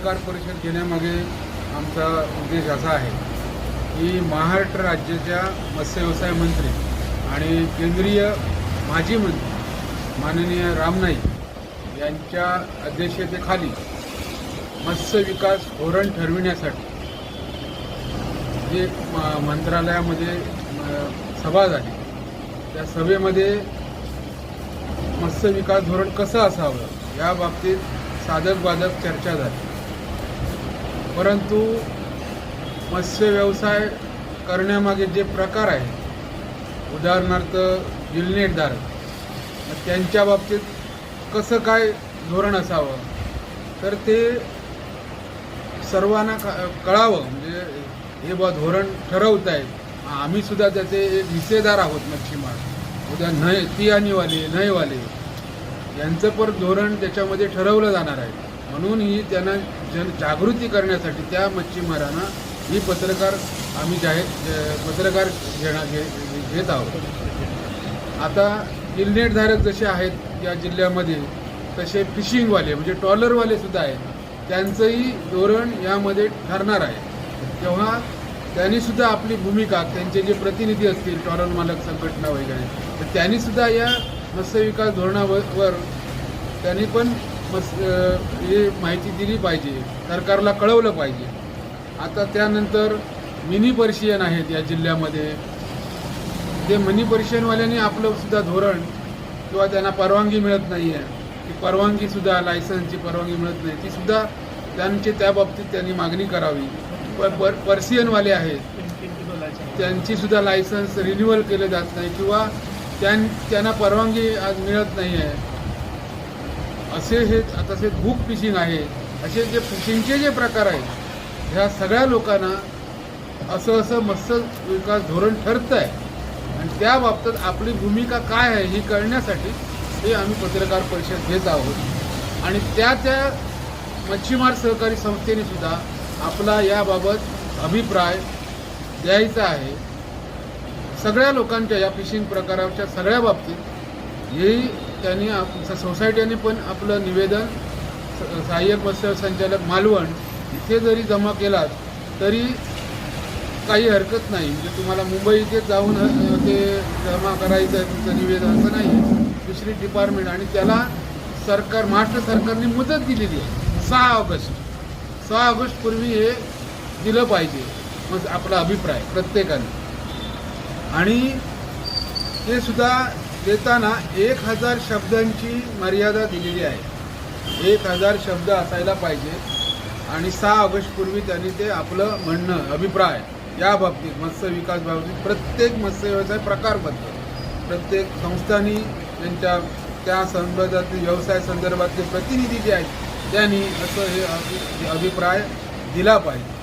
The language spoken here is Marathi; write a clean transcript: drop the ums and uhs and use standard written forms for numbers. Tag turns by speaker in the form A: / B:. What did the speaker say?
A: पत्रकार परिषद घेण्यामागे आमचा उद्देश असा आहे की महाराष्ट्र राज्याच्या मत्स्य व्यवसाय मंत्री आणि केंद्रीय माजी मंत्री माननीय राम नाईक यांच्या अध्यक्षतेखाली मत्स्य विकास धोरण ठरविण्यासाठी जे मंत्रालयामध्ये सभा झाली, त्या सभेमध्ये मत्स्य विकास धोरण कसं असावं या बाबतीत साधक बाधक चर्चा झाली. परंतु मत्स्य व्यवसाय करण्यामागे जे प्रकार आहेत, उदाहरणार्थ गिलनेटधारक, त्यांच्या बाबतीत कसं काय धोरण असावं तर ते सर्वांना कळावं. म्हणजे हे बा धोरण ठरवत आहेत, आम्ही सुद्धा त्याचे एक हिस्सेदार आहोत. मच्छीमार उद्या ती नयवाले यांचं पण धोरण त्याच्यामध्ये ठरवलं जाणार आहे. म्हणून ही त्यांना जागृती करण्यासाठी त्या मच्छीमारांना ही आम्ही पत्रकार घेत आहोत. आता गिलनेटधारक जसे आहेत या जिल्ह्यामध्ये, तसे फिशिंगवाले म्हणजे ट्रॉलरवाले सुद्धा आहेत, त्यांचंही धोरण यामध्ये ठरणार आहे. तेव्हा त्यांनीसुद्धा आपली भूमिका, त्यांचे जे प्रतिनिधी असतील ट्रॉलर मालक संघटना वगैरे, तर त्यांनीसुद्धा या मत्स्य विकास धोरणावर त्यांनी पण हे माहिती दिली पाहिजे, सरकारला कळवलं पाहिजे. आता त्यानंतर मिनी पर्शियन आहेत या जिल्ह्यामध्ये, ते मिनी पर्शियनवाल्यांनी आपलं सुद्धा धोरण किंवा त्यांना परवानगी मिळत नाही आहे, ती परवानगीसुद्धा लायसन्सची परवानगी मिळत नाही, तीसुद्धा त्या बाबतीत त्यांनी मागणी करावी. पर्शियनवाले आहेत, त्यांचीसुद्धा लायसन्स रिन्युअल केलं जात नाही किंवा त्यांना परवानगी आज मिळत नाही आहे. असे हे तसे बुक फिशिंग आहे, असे जे फिशिंगचे जे प्रकार आहेत, ह्या सगळ्या लोकांना असं मत्स्य विकास धोरण ठरतं आहे आणि त्या बाबतीत आपली भूमिका काय आहे ही कळण्यासाठी हे आम्ही पत्रकार परिषद घेत आहोत. आणि त्या मच्छीमार सहकारी संस्थेने सुद्धा आपला याबाबत अभिप्राय द्यायचा आहे. सगळ्या लोकांच्या या फिशिंग प्रकाराच्या सगळ्या बाबतीत हेही त्यांनी सोसायटीने पण आपलं निवेदन सहाय्यक मत्स्य संचालक मालवण इथे जरी जमा केलात तरी काही हरकत नाही. म्हणजे तुम्हाला मुंबई इथेच जाऊन ते जमा करायचं आहे तुमचं निवेदन, असं नाही. दुसरी डिपार्टमेंट आणि त्याला महाराष्ट्र सरकारने मुदत दिलेली आहे 6 ऑगस्ट पूर्वी हे दिलं पाहिजे मग आपला अभिप्राय प्रत्येकाने. आणि ते सुद्धा देताना 1000 शब्दांची मर्यादा दिलेली आहे. 1000 शब्द असायला पाहिजे आणि 6 ऑगस्ट पूर्वी त्यांनी ते आपलं म्हणणं अभिप्राय या बाबतीत मत्स्य विकास बाबतीत प्रत्येक मत्स्य व्यवसाय प्रकारबद्दल प्रत्येक संस्थांनी त्यांच्या त्या संदर्भातील व्यवसाय संदर्भातले प्रतिनिधी जे आहेत त्यांनी असं हे अभिप्राय दिला पाहिजे.